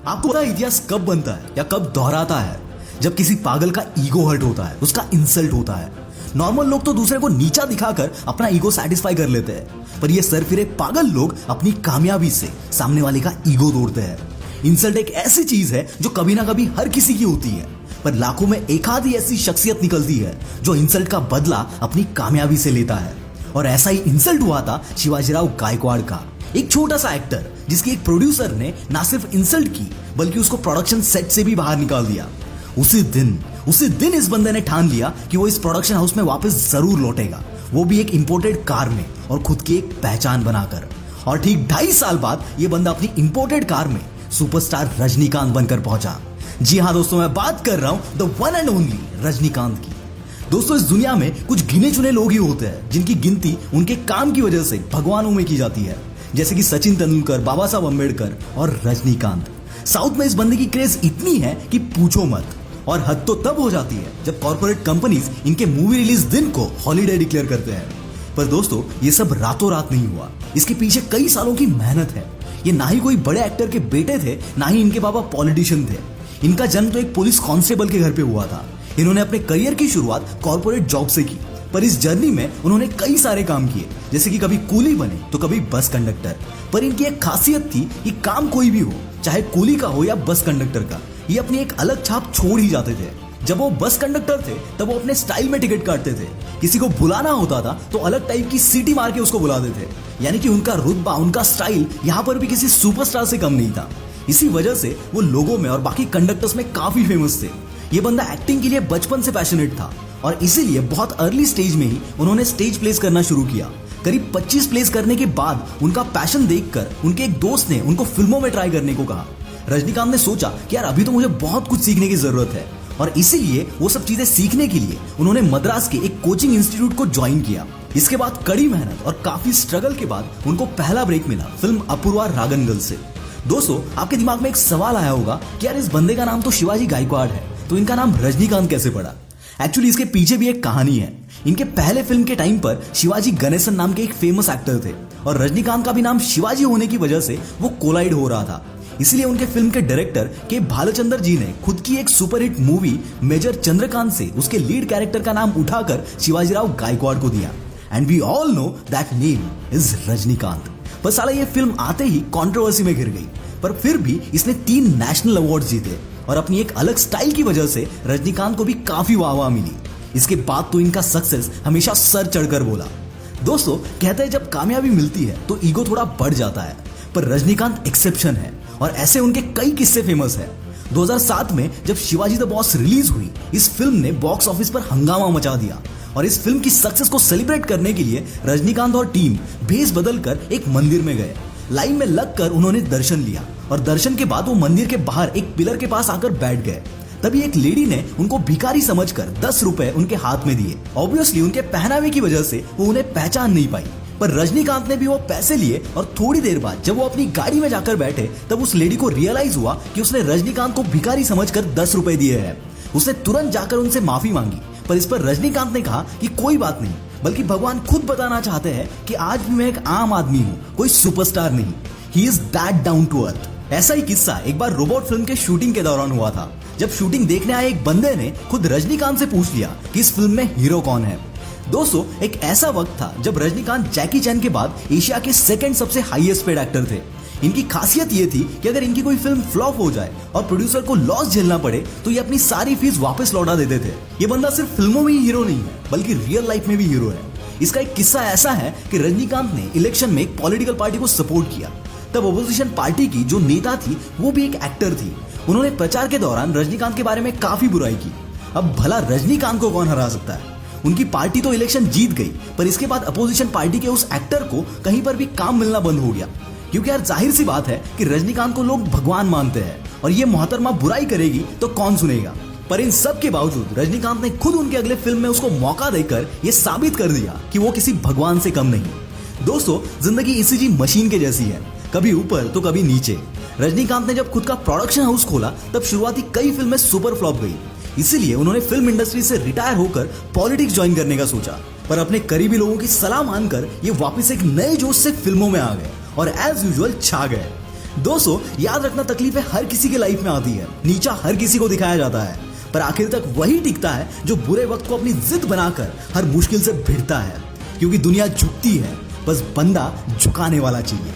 आपको पता है इतिहास कब बनता है या कब दोहराता है? जब किसी पागल का ईगो हर्ट होता है, उसका इंसल्ट होता है। नॉर्मल लोग तो दूसरे को नीचा दिखाकर अपना ईगो सेटिस्फाई कर लेते हैं, पर ये सरफिरे पागल लोग अपनी कामयाबी से सामने वाले का ईगो तोड़ते हैं। इंसल्ट एक ऐसी चीज है जो कभी ना कभी हर किसी की होती है, पर लाखों में एक आधी ऐसी शख्सियत निकलती है जो इंसल्ट का बदला अपनी कामयाबी से लेता है। और ऐसा ही इंसल्ट हुआ था शिवाजीराव गायकवाड़ का, एक छोटा सा एक्टर जिसकी एक प्रोड्यूसर ने ना सिर्फ इंसल्ट की बल्कि उसको प्रोडक्शन सेट से भी बाहर निकाल दिया। उसी दिन इस बंदे ने ठान लिया कि वो इस प्रोडक्शन हाउस में वापस जरूर लौटेगा, वो भी एक इंपोर्टेड कार में और खुद की एक पहचान बनाकर। और ठीक 2.5 साल बाद ये बंदा अपनी इंपोर्टेड कार में सुपरस्टार रजनीकांत बनकर पहुंचा। जी हाँ दोस्तों, मैं बात कर रहा हूं the one and only Rajinikanth की। दोस्तों, इस दुनिया में कुछ गिने चुने लोग ही होते हैं जिनकी गिनती उनके काम की वजह से भगवानों में की जाती है, जैसे कि सचिन तेंदुलकर, बाबा साहब अम्बेडकर और रजनीकांत। साउथ में इस बंदे की क्रेज इतनी है कि पूछो मत। और हद तो तब हो जाती है जब कॉर्पोरेट कंपनीज इनके मूवी रिलीज दिन को हॉलीडे डिक्लेयर करते हैं। पर दोस्तों, ये सब रातों रात नहीं हुआ, इसके पीछे कई सालों की मेहनत है। ये ना ही कोई बड़े एक्टर के बेटे थे, ना ही इनके पापा पॉलिटिशियन थे। इनका जन्म तो एक पुलिस कांस्टेबल के घर पे हुआ था। इन्होंने अपने करियर की शुरुआत कॉर्पोरेट जॉब से की, पर इस जर्नी में उन्होंने कई सारे काम किए, जैसे कि कभी कूली बने तो कभी बस कंडक्टर। पर इनकी एक खासियत थी कि काम कोई भी हो, चाहे कूली का हो या बस कंडक्टर का, ये अपनी एक अलग छाप छोड़ ही जाते थे। जब वो बस कंडक्टर थे तब वो अपने स्टाइल में टिकट काटते थे। किसी को बुलाना होता था तो अलग टाइप की सीटी मार के उसको बुलाते थे, यानी कि उनका रुतबा, उनका स्टाइल यहाँ पर भी किसी सुपरस्टार से कम नहीं था। इसी वजह से वो लोगों में और बाकी कंडक्टर्स में काफी फेमस थे। ये बंदा एक्टिंग के लिए बचपन से पैशनेट था और इसीलिए बहुत अर्ली स्टेज में ही उन्होंने स्टेज प्लेस करना शुरू किया। करीब 25 प्लेस करने के बाद उनका पैशन देखकर उनके एक दोस्त ने उनको फिल्मों में ट्राई करने को कहा। रजनीकांत ने सोचा कि यार अभी तो मुझे बहुत कुछ सीखने की जरूरत है, और इसीलिए वो सब चीजें सीखने के लिए उन्होंने मद्रास के एक कोचिंग इंस्टीट्यूट को ज्वाइन किया। इसके बाद कड़ी मेहनत और काफी स्ट्रगल के बाद उनको पहला ब्रेक मिला फिल्म अपूर्वा रागनगल से। दोस्तों, आपके दिमाग में एक सवाल आया होगा कि यार इस बंदे का नाम तो शिवाजी गायकवाड़ है, तो इनका नाम रजनीकांत कैसे पड़ा? एक्चुअली इसके पीछे भी एक कहानी है। इनके पहले फिल्म के टाइम पर शिवाजी गणेशन नाम के एक फेमस एक्टर थे, और रजनीकांत का भी नाम शिवाजी होने की वजह से वो कोलाइड हो रहा था। इसलिए उनके फिल्म के डायरेक्टर के भालचंद्र जी ने खुद की एक सुपरहिट मूवी मेजर चंद्रकांत से उसके लीड कैरेक्टर का नाम उठाकर शिवाजीराव गायकवाड़ को दिया। And we all know that name is Rajinikanth. पर साला ये फिल्म आते ही कंट्रोवर्सी में घिर गई, पर फिर भी इसने 3 नेशनल अवार्ड जीते और अपनी एक अलग स्टाइल की वजह से रजनीकांत को भी काफी वाहवाह मिली। इसके बाद तो इनका सक्सेस हमेशा सर चढ़कर बोला। दोस्तों, कहते हैं जब कामयाबी मिलती है तो ईगो थोड़ा बढ़ जाता है, पर रजनीकांत एक्सेप्शन है और ऐसे उनके कई किस्से फेमस है। 2007 में जब शिवाजी द बॉस रिलीज हुई, इस फिल्म ने बॉक्स ऑफिस पर हंगामा मचा दिया, और इस फिल्म की सक्सेस को सेलिब्रेट करने के लिए रजनीकांत और टीम भेस बदलकर एक मंदिर में गए। लाइन में लगकर उन्होंने दर्शन लिया, और दर्शन के बाद वो मंदिर के बाहर एक पिलर के पास आकर बैठ गए। तभी एक लेडी ने उनको भिखारी समझकर 10 रुपए उनके हाथ में दिए। ऑब्वियसली उनके पहनावे की वजह से वो उन्हें पहचान नहीं पाई, पर रजनीकांत ने भी वो पैसे लिए, और थोड़ी देर बाद जब वो अपनी गाड़ी में जाकर बैठे तब उस लेडी को रियलाइज हुआ कि उसने रजनीकांत को भिखारी समझकर 10 रुपए दिए हैं। उसने तुरंत जाकर उनसे माफी मांगी, पर इस पर रजनीकांत ने कहा कि कोई बात नहीं, बल्कि भगवान खुद बताना चाहते हैं कि आज भी मैं एक आम आदमी हूँ, कोई सुपरस्टार नहीं। He is that down to earth. ऐसा ही किस्सा एक बार रोबोट फिल्म के शूटिंग के दौरान हुआ था, जब शूटिंग देखने आए एक बंदे ने खुद रजनीकांत से पूछ लिया कि इस फिल्म में हीरो कौन है। दोस्तों, एक ऐसा वक्त था जब रजनीकांत जैकी चैन के बाद एशिया के सेकंड सबसे हाईएस्ट पेड एक्टर थे। इनकी खासियत ये थी कि अगर इनकी कोई फिल्म फ्लॉप हो जाए और प्रोड्यूसर को लॉस झेलना पड़े तो ये अपनी सारी फीस वापस लौटा देते थे। ये बंदा सिर्फ फिल्मों में ही हीरो नहीं है, बल्कि रियल लाइफ में भी हीरो है। इसका एक किस्सा ऐसा है कि रजनीकांत ने इलेक्शन में एक पॉलिटिकल पार्टी को सपोर्ट किया। तब अपोजिशन पार्टी की जो नेता थी वो भी एक एक्टर थी। उन्होंने प्रचार के दौरान रजनीकांत के बारे में काफी बुराई की। अब भला रजनीकांत को कौन हरा सकता है? उनकी पार्टी तो इलेक्शन जीत गई, पर इसके बाद अपोजिशन पार्टी के उस एक्टर को कहीं पर भी काम मिलना बंद हो गया, क्योंकि यार जाहिर सी बात है कि रजनीकांत को लोग भगवान मानते हैं, और ये मोहतरमा बुराई करेगी तो कौन सुनेगा। पर इन सब के बावजूद रजनीकांत ने खुद उनके अगले फिल्म में उसको मौका देकर ये साबित कर दिया कि वो किसी भगवान से कम नहीं। दोस्तों, जिंदगी ईसीजी मशीन के जैसी है, कभी ऊपर तो कभी नीचे। रजनीकांत ने जब खुद का प्रोडक्शन हाउस खोला तब शुरुआती कई फिल्में सुपर फ्लॉप गई, इसीलिए उन्होंने फिल्म इंडस्ट्री से रिटायर होकर पॉलिटिक्स ज्वाइन करने का सोचा। पर अपने करीबी लोगों की सलाह मानकर ये वापस एक नए जोश से फिल्मों में आ गए और एज यूजुअल छा गए। दोस्तों याद रखना, तकलीफें हर किसी के लाइफ में आती है, नीचा हर किसी को दिखाया जाता है, पर आखिर तक वही टिकता है जो बुरे वक्त को अपनी जिद बनाकर हर मुश्किल से भिड़ता है। क्योंकि दुनिया झुकती है, बस बंदा झुकाने वाला चाहिए।